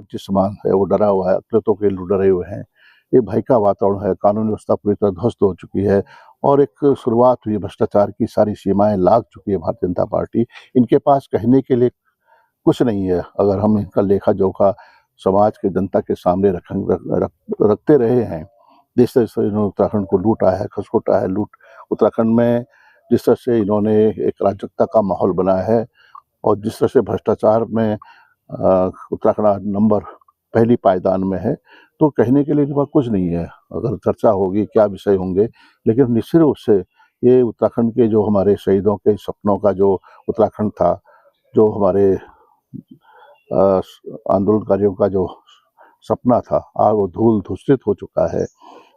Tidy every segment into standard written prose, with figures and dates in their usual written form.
जिस समान है वो डरा हुआ है, अकृतों के लोग डरे हुए हैं। एक भय का वातावरण है, कानून व्यवस्था पूरी तरह ध्वस्त हो चुकी है और एक शुरुआत हुई भ्रष्टाचार की, सारी सीमाएँ लाँघ चुकी है भारतीय जनता पार्टी। इनके पास कहने के लिए कुछ नहीं है। अगर हम इनका लेखा-जोखा समाज के जनता के सामने रखते रहे हैं, जिस तरह से इन्होंने उत्तराखंड को लूटा है, खसोटा है, उत्तराखंड में जिस तरह से इन्होंने एक अराजकता का माहौल बनाया है और जिस तरह से भ्रष्टाचार में उत्तराखंड आज नंबर पहली पायदान में है, तो कहने के लिए इनके पास कुछ नहीं है। अगर चर्चा होगी, क्या विषय होंगे, लेकिन निश्चित रूप से ये उत्तराखंड के जो हमारे शहीदों के सपनों का जो उत्तराखंड था, जो हमारे आंदोलनकारियों का जो सपना था, आज वो धूल-धूसरित हो चुका है।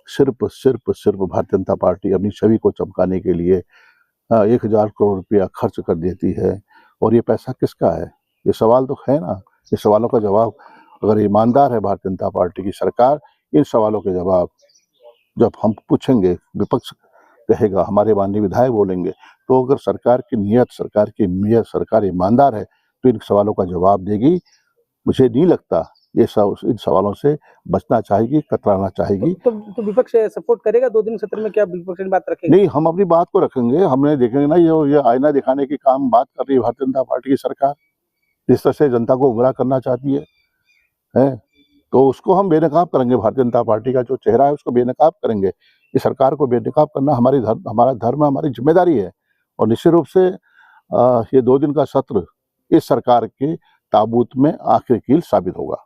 सिर्फ भारतीय जनता पार्टी अपनी छवि को चमकाने के लिए 1000 करोड़ रुपया खर्च कर देती है और ये पैसा किसका है? ये सवाल तो है ना। ये सवालों का जवाब, अगर ईमानदार है भारतीय जनता पार्टी की सरकार, इन सवालों के जवाब जब हम पूछेंगे, विपक्ष कहेगा, हमारे माननीय विधायक बोलेंगे, तो अगर सरकार ईमानदार है, तो इन सवालों का जवाब देगी। मुझे नहीं लगता इन सवालों से बचना चाहेगी, कतराना चाहेगी। तो विपक्ष सपोर्ट करेगा 2 दिन सत्र में? क्या विपक्ष ने बात रखेगी? नहीं, हम अपनी बात को रखेंगे। हमने देखेंगे ना, ये आईना दिखाने की काम बात कर रही है भारतीय जनता पार्टी की सरकार। जिस तरह से जनता को गुमराह करना चाहती है? तो उसको हम बेनकाब करेंगे। भारतीय जनता पार्टी का जो चेहरा है उसको बेनकाब करेंगे। इस सरकार को बेनकाब करना हमारा धर्म है, हमारी जिम्मेदारी है और निश्चित रूप से ये 2 दिन का सत्र इस सरकार के ताबूत में आखिरी कील साबित होगा।